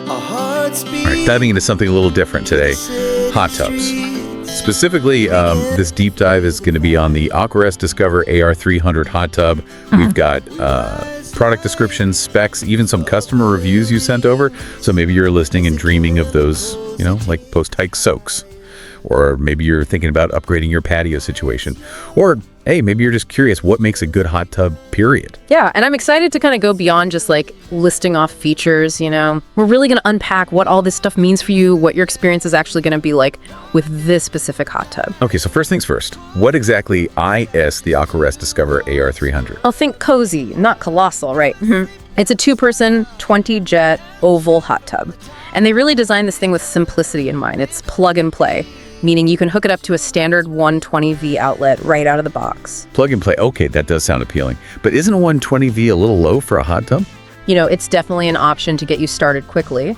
All right, diving into something a little different today, hot tubs. Specifically, this deep dive is going to be on the AquaRest Discover AR300 hot tub. We've got product descriptions, specs, even some customer reviews you sent over. So maybe you're listening and dreaming of those, like post-hike soaks. Or maybe you're thinking about upgrading your patio situation. Or, hey, maybe you're just curious what makes a good hot tub, period. Yeah, and I'm excited to kind of go beyond just like listing off features, We're really going to unpack what all this stuff means for you, what your experience is actually going to be like with this specific hot tub. Okay, so first things first. What exactly is the AquaRest Discover AR300? I'll think cozy, not colossal, right? It's a 2-person, 20-jet, oval hot tub. And they really designed this thing with simplicity in mind. It's plug and play, meaning you can hook it up to a standard 120V outlet right out of the box. Plug and play. Okay, that does sound appealing. But isn't a 120V a little low for a hot tub? It's definitely an option to get you started quickly.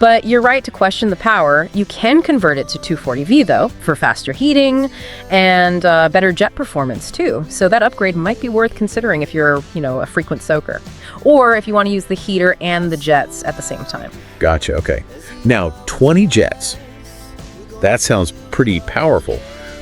But you're right to question the power. You can convert it to 240V, though, for faster heating and better jet performance, too. So that upgrade might be worth considering if you're, a frequent soaker. Or if you want to use the heater and the jets at the same time. Gotcha, okay. Now, 20 jets. That sounds pretty powerful.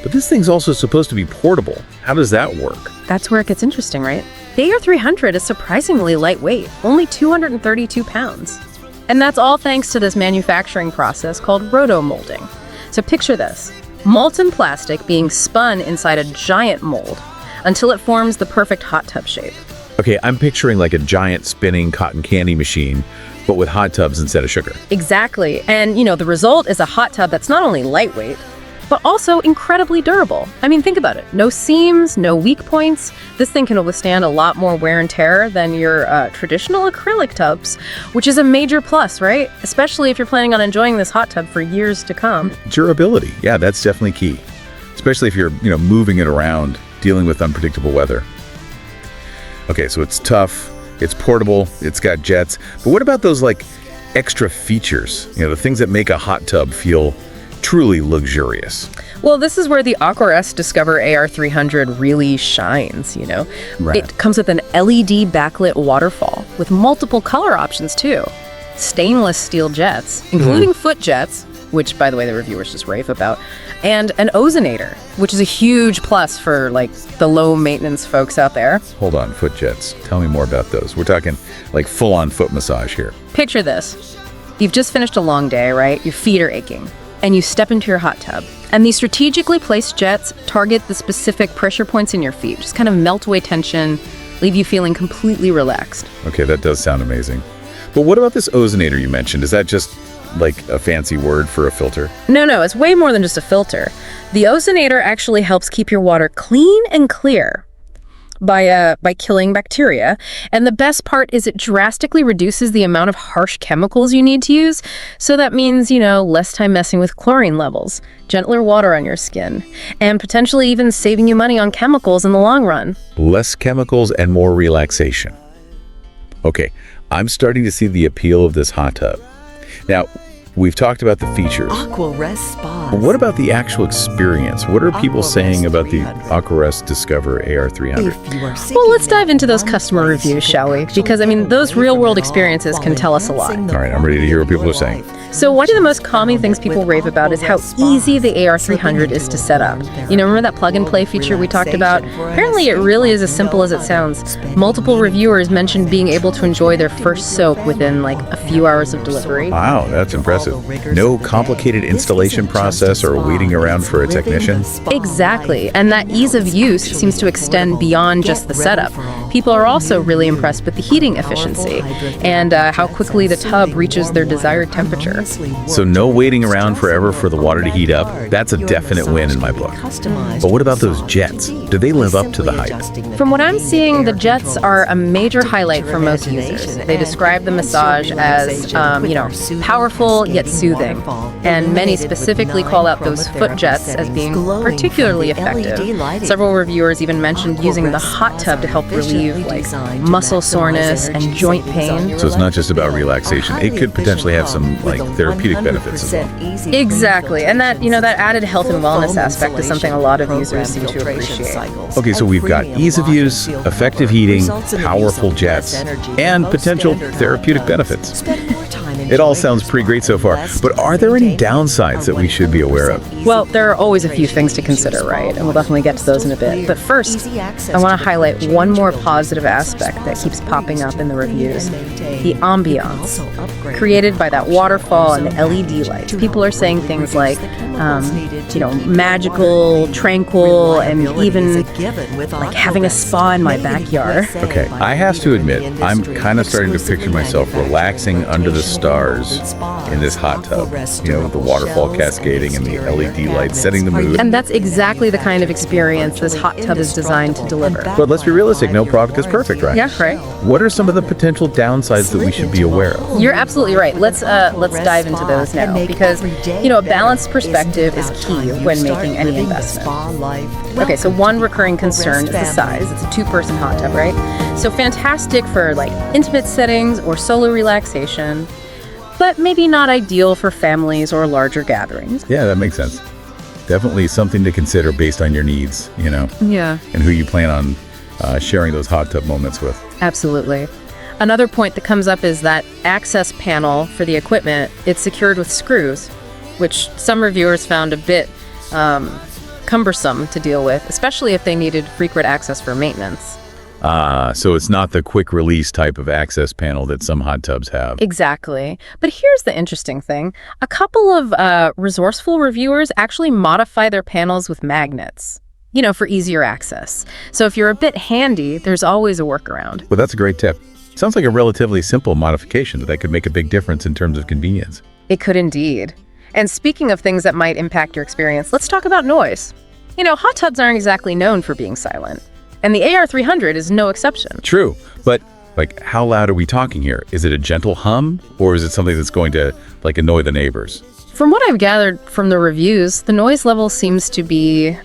But this thing's also supposed to be portable. How does that work? That's where it gets interesting, right? The AR300 is surprisingly lightweight, only 232 pounds. And that's all thanks to this manufacturing process called roto-molding. So picture this, molten plastic being spun inside a giant mold until it forms the perfect hot tub shape. Okay, I'm picturing like a giant spinning cotton candy machine, but with hot tubs instead of sugar. Exactly. And, the result is a hot tub that's not only lightweight, but also incredibly durable. I mean, think about it. No seams, no weak points. This thing can withstand a lot more wear and tear than your traditional acrylic tubs, which is a major plus, right? Especially if you're planning on enjoying this hot tub for years to come. Durability. Yeah, that's definitely key. Especially if you're, moving it around, dealing with unpredictable weather. Okay, so it's tough, it's portable, it's got jets. But what about those extra features? The things that make a hot tub feel truly luxurious. Well, this is where the AquaRest Discover AR300 really shines, Right. It comes with an LED-backlit waterfall with multiple color options too. Stainless steel jets, including foot jets, which, by the way, the reviewers just rave about, and an ozonator, which is a huge plus for the low-maintenance folks out there. Hold on, foot jets. Tell me more about those. We're talking full-on foot massage here. Picture this. You've just finished a long day, right? Your feet are aching. And you step into your hot tub. And these strategically placed jets target the specific pressure points in your feet. Just kind of melt away tension, leave you feeling completely relaxed. Okay, that does sound amazing. But what about this ozonator you mentioned? Is that just a fancy word for a filter? No, it's way more than just a filter. The ozonator actually helps keep your water clean and clear by killing bacteria. And the best part is it drastically reduces the amount of harsh chemicals you need to use. So that means, less time messing with chlorine levels, gentler water on your skin, and potentially even saving you money on chemicals in the long run. Less chemicals and more relaxation. Okay, I'm starting to see the appeal of this hot tub. Now, we've talked about the features. AquaRest Spas. But what about the actual experience? What are people saying about the AquaRest Discover AR300? Well, let's dive into those customer reviews, shall we? Because, those real-world expeceriences can tell us a lot. All right, I'm ready to hear what people are saying. So one of the most common things people rave about is how easy the AR300 is to set up. Remember that plug-and-play feature we talked about? Apparently, it really is as simple as it sounds. Multiple reviewers mentioned being able to enjoy their first soak within, a few hours of delivery. Wow, that's impressive. No complicated installation process or waiting around for a technician? Exactly, and that ease of use seems to extend beyond just the setup. People are also really impressed with the heating efficiency and how quickly the tub reaches their desired temperature. So no waiting around forever for the water to heat up. That's a definite win in my book. But what about those jets? Do they live up to the hype? From what I'm seeing, the jets are a major highlight for most users. They describe the massage as, powerful yet soothing. And many specifically call out those foot jets as being particularly effective. Several reviewers even mentioned using the hot tub to help relieve muscle soreness and joint pain. So it's not just about relaxation. It could potentially have some therapeutic benefits as well. Exactly. And that, that added health and wellness aspect is something a lot of users seem to appreciate. Okay, so we've got ease of use, effective heating, powerful jets, and potential therapeutic benefits. It all sounds pretty great so far, but are there any downsides that we should be aware of? Well, there are always a few things to consider, right? And we'll definitely get to those in a bit. But first, I want to highlight one more positive aspect that keeps popping up in the reviews: the ambiance created by that waterfall and the LED lights. People are saying things like, magical, tranquil, and even like having a spa in my backyard. Okay, I have to admit, I'm kind of starting to picture myself relaxing under the stars in this hot tub. The waterfall cascading and the LED lights setting the mood. And that's exactly the kind of experience this hot tub is designed to deliver. But let's be realistic, no product is perfect, right? Yeah, right. What are some of the potential downsides that we should be aware of? You're absolutely right. Let's dive into those now, because a balanced perspective is key when making any investment. Okay, so one recurring concern is the size. It's a 2-person hot tub, right? So fantastic for like intimate settings or solo relaxation, but maybe not ideal for families or larger gatherings. Yeah, that makes sense. Definitely something to consider based on your needs, Yeah. and who you plan on sharing those hot tub moments with. Absolutely. Another point that comes up is that access panel for the equipment. It's secured with screws, which some reviewers found a bit cumbersome to deal with, especially if they needed frequent access for maintenance. So it's not the quick release type of access panel that some hot tubs have. Exactly. But here's the interesting thing. A couple of resourceful reviewers actually modify their panels with magnets, for easier access. So if you're a bit handy, there's always a workaround. Well, that's a great tip. Sounds like a relatively simple modification that could make a big difference in terms of convenience. It could indeed. And speaking of things that might impact your experience, let's talk about noise. Hot tubs aren't exactly known for being silent. And the AR300 is no exception. True, but how loud are we talking here? Is it a gentle hum, or is it something that's going to annoy the neighbors? From what I've gathered from the reviews, the noise level seems to be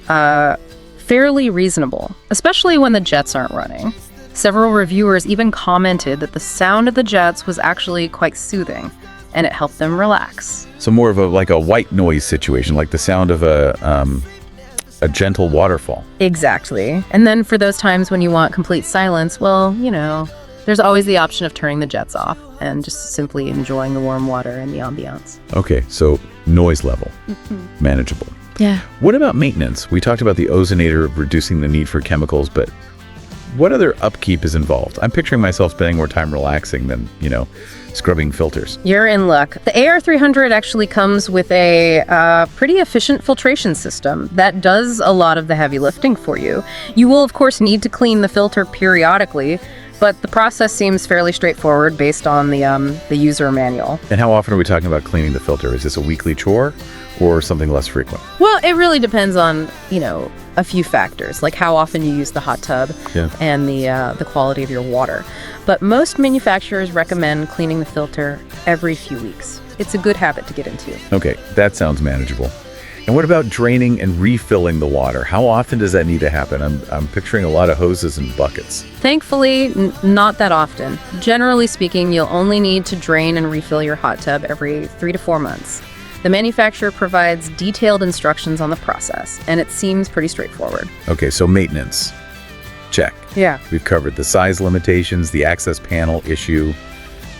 fairly reasonable, especially when the jets aren't running. Several reviewers even commented that the sound of the jets was actually quite soothing, and it helped them relax. So more of a white noise situation, like the sound of a gentle waterfall. Exactly. And then for those times when you want complete silence, well, there's always the option of turning the jets off and just simply enjoying the warm water and the ambiance. Okay, so noise level, manageable. Yeah. What about maintenance? We talked about the ozonator reducing the need for chemicals, but what other upkeep is involved? I'm picturing myself spending more time relaxing than, scrubbing filters. You're in luck. The AR300 actually comes with a pretty efficient filtration system that does a lot of the heavy lifting for you. You will, of course, need to clean the filter periodically, but the process seems fairly straightforward based on the user manual. And how often are we talking about cleaning the filter? Is this a weekly chore or something less frequent? Well, it really depends on, a few factors, like how often you use the hot tub and the quality of your water. But most manufacturers recommend cleaning the filter every few weeks. It's a good habit to get into. Okay, that sounds manageable. And what about draining and refilling the water? How often does that need to happen? I'm picturing a lot of hoses and buckets. Thankfully, not that often. Generally speaking, you'll only need to drain and refill your hot tub every 3 to 4 months. The manufacturer provides detailed instructions on the process, and it seems pretty straightforward. Okay, so maintenance. Check. Yeah. We've covered the size limitations, the access panel issue,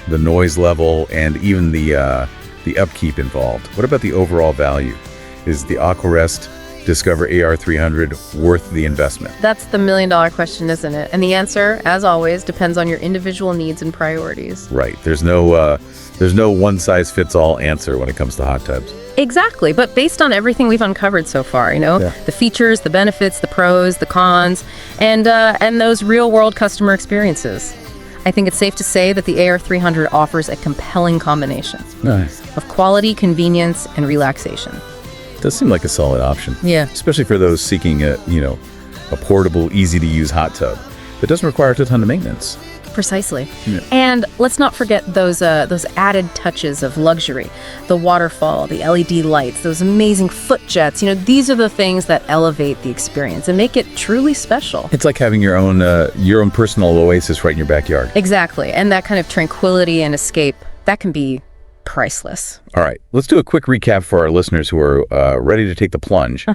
the noise level, and even the upkeep involved. What about the overall value? Is the AquaRest Discover AR300 worth the investment? That's the million-dollar question, isn't it? And the answer, as always, depends on your individual needs and priorities. Right. There's no one-size-fits-all answer when it comes to hot tubs. Exactly. But based on everything we've uncovered so far, the features, the benefits, the pros, the cons, and those real-world customer experiences, I think it's safe to say that the AR300 offers a compelling combination of quality, convenience, and relaxation. Does seem like a solid option. Yeah. Especially for those seeking a portable, easy-to-use hot tub that doesn't require a ton of maintenance. Precisely. Yeah. And let's not forget those added touches of luxury. The waterfall, the LED lights, those amazing foot jets. These are the things that elevate the experience and make it truly special. It's like having your own personal oasis right in your backyard. Exactly. And that kind of tranquility and escape, that can be priceless. All right, let's do a quick recap for our listeners who are ready to take the plunge.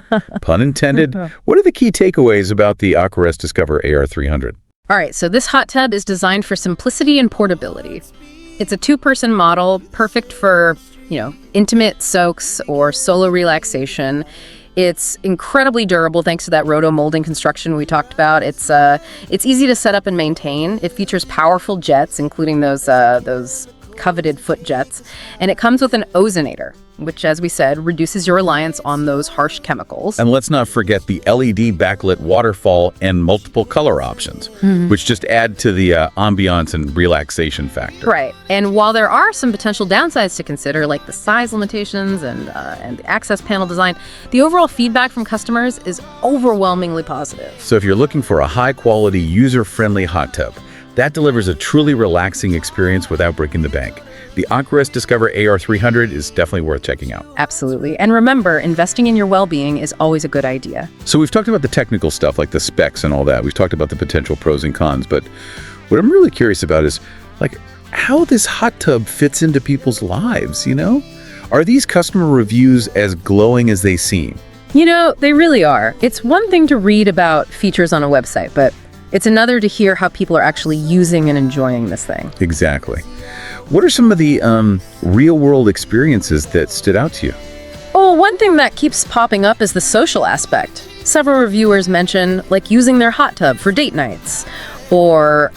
Pun intended. What are the key takeaways about the AquaRest Discover AR300? All right, so this hot tub is designed for simplicity and portability. It's a 2-person model, perfect for, intimate soaks or solo relaxation. It's incredibly durable thanks to that roto-molding construction we talked about. It's easy to set up and maintain. It features powerful jets, including those coveted foot jets, and it comes with an ozonator, which, as we said, reduces your reliance on those harsh chemicals. And let's not forget the LED-backlit waterfall and multiple color options, which just add to the ambiance and relaxation factor. Right. And while there are some potential downsides to consider, like the size limitations and the access panel design, the overall feedback from customers is overwhelmingly positive. So if you're looking for a high-quality, user-friendly hot tub that delivers a truly relaxing experience without breaking the bank, the AquaRest Discover AR300 is definitely worth checking out. Absolutely. And remember, investing in your well-being is always a good idea. So we've talked about the technical stuff, like the specs and all that. We've talked about the potential pros and cons, but what I'm really curious about is, how this hot tub fits into people's lives, Are these customer reviews as glowing as they seem? They really are. It's one thing to read about features on a website, but it's another to hear how people are actually using and enjoying this thing. Exactly. What are some of the real-world experiences that stood out to you? Oh, one thing that keeps popping up is the social aspect. Several reviewers mention, using their hot tub for date nights, or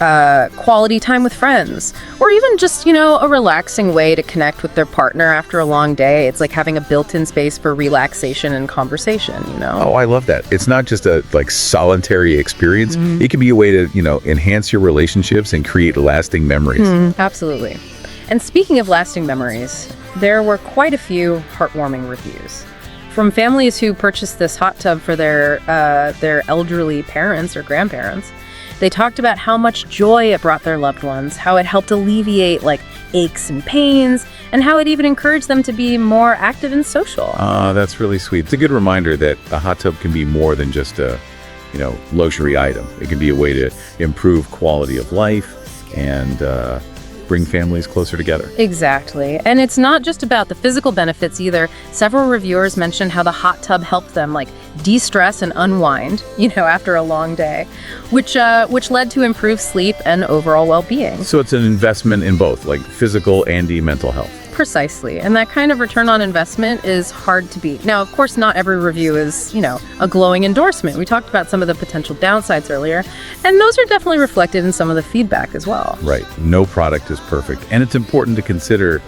quality time with friends, or even just, a relaxing way to connect with their partner after a long day. It's like having a built-in space for relaxation and conversation, Oh, I love that. It's not just a solitary experience. It can be a way to, enhance your relationships and create lasting memories. Absolutely. And speaking of lasting memories, there were quite a few heartwarming reviews from families who purchased this hot tub for their elderly parents or grandparents. They talked about how much joy it brought their loved ones, how it helped alleviate aches and pains, and how it even encouraged them to be more active and social. That's really sweet. It's a good reminder that a hot tub can be more than just a, luxury item. It can be a way to improve quality of life and bring families closer together. Exactly. And it's not just about the physical benefits either. Several reviewers mentioned how the hot tub helped them de-stress and unwind, after a long day, which led to improved sleep and overall well-being. So it's an investment in both, physical and the mental health. Precisely. And that kind of return on investment is hard to beat. Now, of course, not every review is, a glowing endorsement. We talked about some of the potential downsides earlier, and those are definitely reflected in some of the feedback as well. Right. No product is perfect. And it's important to consider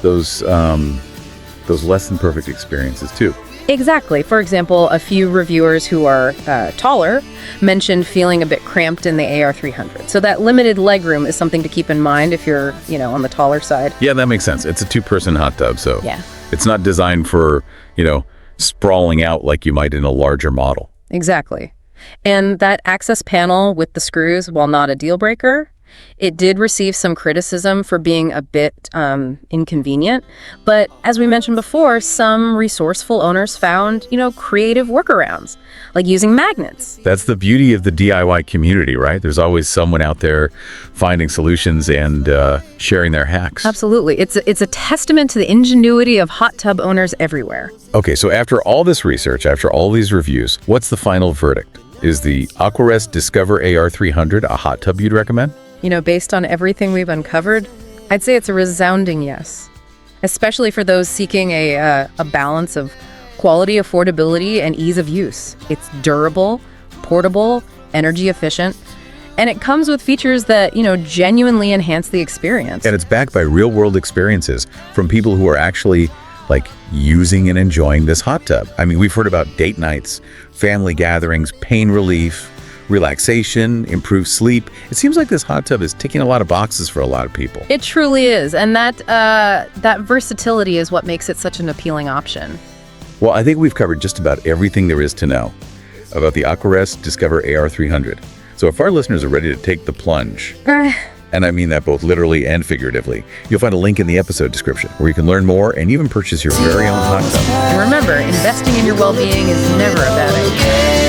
those less than perfect experiences too. Exactly. For example, a few reviewers who are taller mentioned feeling a bit cramped in the AR300. So that limited legroom is something to keep in mind if you're, on the taller side. Yeah, that makes sense. It's a 2-person hot tub, so yeah. It's not designed for, sprawling out like you might in a larger model. Exactly. And that access panel with the screws, while not a deal breaker, it did receive some criticism for being a bit inconvenient. But as we mentioned before, some resourceful owners found, creative workarounds, like using magnets. That's the beauty of the DIY community, right? There's always someone out there finding solutions and sharing their hacks. Absolutely. It's a testament to the ingenuity of hot tub owners everywhere. Okay, so after all this research, after all these reviews, what's the final verdict? Is the AquaRest Discover AR300 a hot tub you'd recommend? Based on everything we've uncovered, I'd say it's a resounding yes, especially for those seeking a balance of quality, affordability, and ease of use. It's durable, portable, energy efficient, and it comes with features that, genuinely enhance the experience. And it's backed by real-world experiences from people who are actually using and enjoying this hot tub. I mean, we've heard about date nights, family gatherings, pain relief, relaxation, improved sleep. It seems like this hot tub is ticking a lot of boxes for a lot of people. It truly is, and that versatility is what makes it such an appealing option. Well, I think we've covered just about everything there is to know about the AquaRest Discover AR300. So if our listeners are ready to take the plunge, and I mean that both literally and figuratively, you'll find a link in the episode description where you can learn more and even purchase your very own hot tub. And remember, investing in your well-being is never a bad idea.